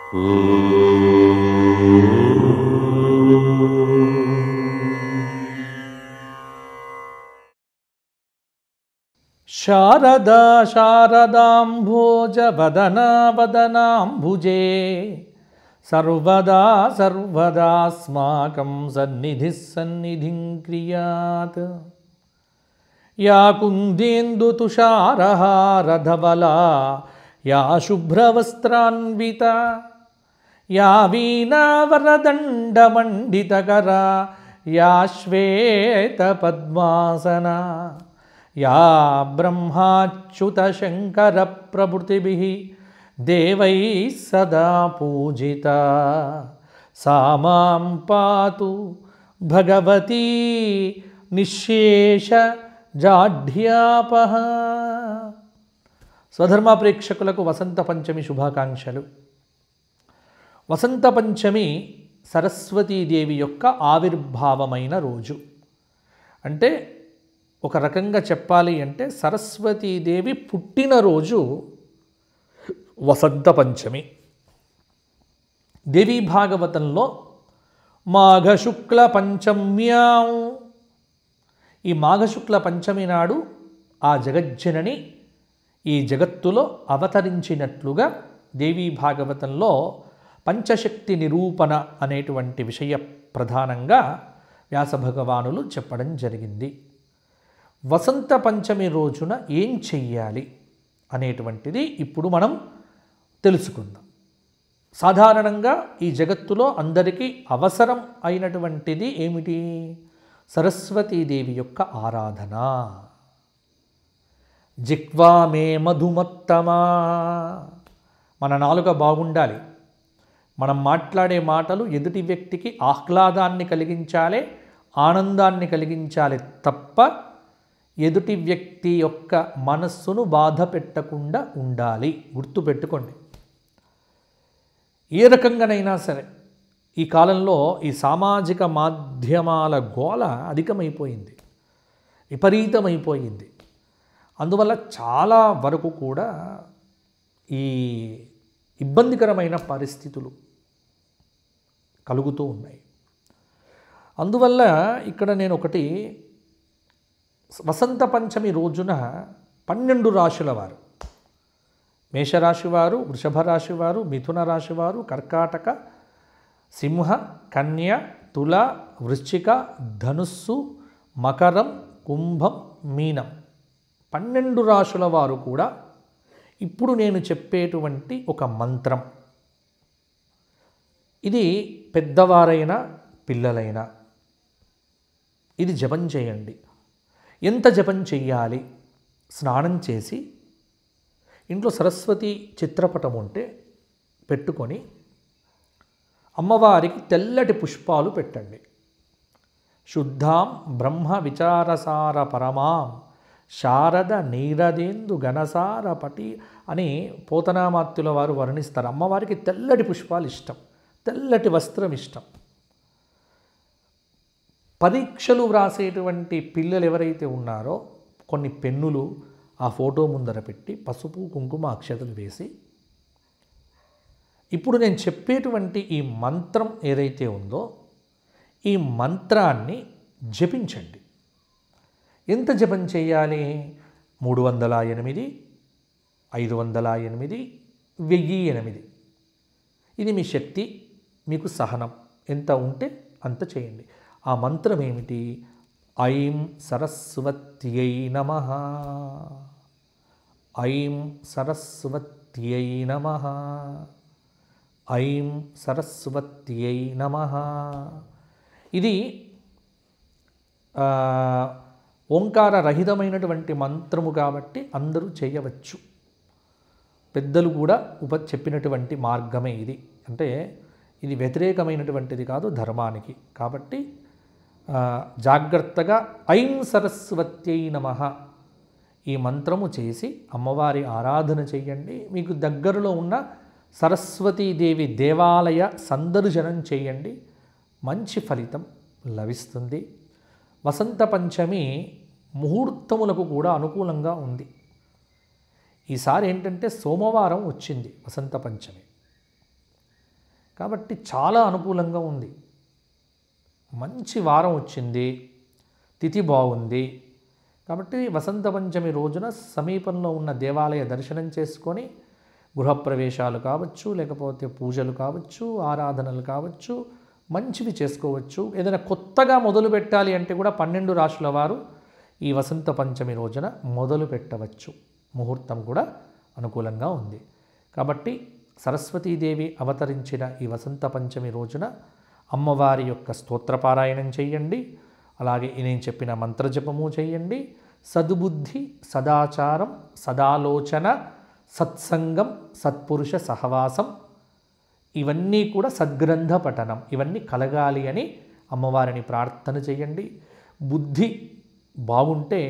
శారదా శారదాంభోజ వదనా వదనాంబుజే సర్వదా సర్వదాస్మాకం సన్నిధిః సన్నిధిం క్రియాత్. యా కుందేందు తుషారహారధవలా యా శుభ్రవస్త్రాన్వితా యా వీణావరదండమండితకరా యా శ్వేతపద్మాసనా యా బ్రహ్మాచ్యుతశంకరప్రభృతిభిः దేవైः సదా పూజితా సా మాం పాతు భగవతీ నిశ్శేషజాఢ్యాపహ. స్వధర్మ ప్రేక్షకులకు వసంత పంచమి శుభాకాంక్షలు. వసంత పంచమి సరస్వతీదేవి యొక్క ఆవిర్భావమైన రోజు. అంటే ఒక రకంగా చెప్పాలి అంటే సరస్వతీదేవి పుట్టినరోజు వసంత పంచమి. దేవీ భాగవతంలో మాఘశుక్ల పంచమ్యాం, ఈ మాఘశుక్ల పంచమి నాడు ఆ జగజ్జనని ఈ జగత్తులో అవతరించినట్లుగా దేవీ భాగవతంలో పంచశక్తి నిరూపణ అనేటువంటి విషయ ప్రధానంగా వ్యాసభగవానులు చెప్పడం జరిగింది. వసంత పంచమి రోజున ఏం చెయ్యాలి అనేటువంటిది ఇప్పుడు మనం తెలుసుకుందాం. సాధారణంగా ఈ జగత్తులో అందరికీ అవసరం అయినటువంటిది ఏమిటి? సరస్వతీదేవి యొక్క ఆరాధన. జిహ్వా మే మధుమత్తమా, మన నాలుక బాగుండాలి. మనం మాట్లాడే మాటలు ఎదుటి వ్యక్తికి ఆహ్లాదాన్ని కలిగించాలి, ఆనందాన్ని కలిగించాలి తప్ప ఎదుటి వ్యక్తి యొక్క మనస్సును బాధ పెట్టకుండా ఉండాలి. గుర్తుపెట్టుకోండి. ఏ రకంగానైనా సరే ఈ కాలంలో ఈ సామాజిక మాధ్యమాల గోల అధికమైపోయింది, విపరీతమైపోయింది. అందువల్ల చాలా వరకు కూడా ఈ ఇబ్బందికరమైన పరిస్థితులు కలుగుతూ ఉన్నాయి. అందువల్ల ఇక్కడ నేను ఒకటి, వసంత పంచమి రోజున 12 రాశుల వారు, మేషరాశి వారు, వృషభ రాశి వారు, మిథున రాశి వారు, కర్కాటక, సింహ, కన్య, తుల, వృశ్చిక, ధనుస్సు, మకరం, కుంభం, మీనం 12 రాశుల వారు కూడా ఇప్పుడు నేను చెప్పేటువంటి ఒక మంత్రం, ఇది పెద్దవారైనా పిల్లలైనా ఇది జపం చేయండి. ఎంత జపం చెయ్యాలి? స్నానం చేసి ఇంట్లో సరస్వతి చిత్రపటం ఉంటే పెట్టుకొని అమ్మవారికి తెల్లటి పుష్పాలు పెట్టండి. శుద్ధాం బ్రహ్మ విచారసార పరమాం శారద నీరదేందు ఘనసార పటి అని పోతనామాత్యుల వారు వర్ణిస్తారు. అమ్మవారికి తెల్లటి పుష్పాలు ఇష్టం, తెల్లటి వస్త్రం ఇష్టం. పరీక్షలు వ్రాసేటువంటి పిల్లలు ఎవరైతే ఉన్నారో కొన్ని పెన్నులు ఆ ఫోటో ముందర పెట్టి పసుపు కుంకుమ అక్షతలు వేసి ఇప్పుడు నేను చెప్పేటువంటి ఈ మంత్రం ఏదైతే ఉందో ఈ మంత్రాన్ని జపించండి. ఎంత జపం చేయాలి? 308, 508, 1008. ఇది మీ శక్తి, మీకు సహనం ఎంత ఉంటే అంత చేయండి. ఆ మంత్రం ఏమిటి? ఐం సరస్వత్యై నమః, ఐం సరస్వత్యై నమః, ఐం సరస్వత్యై నమః. ఇది ఓంకార రహితమైనటువంటి మంత్రము కాబట్టి అందరూ చేయవచ్చు. పెద్దలు కూడా చెప్పినటువంటి మార్గమే ఇది. అంటే ఇది వ్యతిరేకమైనటువంటిది కాదు ధర్మానికి. కాబట్టి జాగ్రత్తగా ఐం సరస్వత్యై నమః ఈ మంత్రము చేసి అమ్మవారి ఆరాధన చేయండి. మీకు దగ్గరలో ఉన్న సరస్వతీదేవి దేవాలయ సందర్శనం చేయండి, మంచి ఫలితం లభిస్తుంది. వసంత పంచమి ముహూర్తములకు కూడా అనుకూలంగా ఉంది. ఈసారి ఏంటంటే సోమవారం వచ్చింది వసంత పంచమి. కాబట్టి చాలా అనుకూలంగా ఉంది. మంచి వారం వచ్చింది, తిథి బాగుంది. కాబట్టి వసంత పంచమి రోజున సమీపంలో ఉన్న దేవాలయ దర్శనం చేసుకొని గృహప్రవేశాలు కావచ్చు, లేకపోతే పూజలు కావచ్చు, ఆరాధనలు కావచ్చు, మంచివి చేసుకోవచ్చు. ఏదైనా కొత్తగా మొదలు పెట్టాలి అంటే కూడా 12 రాశుల వారు ఈ వసంత పంచమి రోజున మొదలు పెట్టవచ్చు. ముహూర్తం కూడా అనుకూలంగా ఉంది. కాబట్టి సరస్వతీదేవి అవతరించిన ఈ వసంత పంచమి రోజున అమ్మవారి యొక్క స్తోత్రపారాయణం చేయండి. అలాగే నేను చెప్పిన మంత్రజపము చేయండి. సద్బుద్ధి, సదాచారం, సదాలోచన, సత్సంగం, సత్పురుష సహవాసం, ఇవన్నీ కూడా సద్గ్రంథ పఠనం, ఇవన్నీ కలగాలి అని అమ్మవారిని ప్రార్థన చేయండి. బుద్ధి బాగుంటే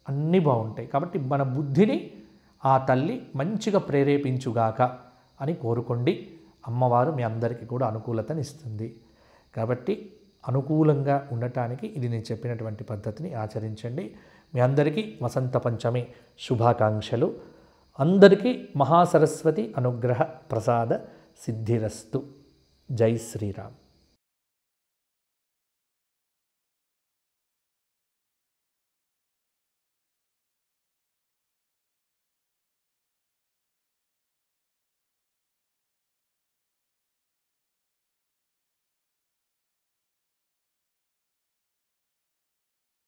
అన్నీ బాగుంటాయి. కాబట్టి మన బుద్ధిని ఆ తల్లి మంచిగా ప్రేరేపించుగాక అని కోరుకోండి. అమ్మవారు మీ అందరికీ కూడా అనుకూలతనిస్తుంది. కాబట్టి అనుకూలంగా ఉండటానికి ఇది నేను చెప్పినటువంటి పద్ధతిని ఆచరించండి. మీ అందరికీ వసంత పంచమి శుభాకాంక్షలు. అందరికీ మహాసరస్వతి అనుగ్రహ ప్రసాద సిద్ధిరస్తు. జై శ్రీరామ్.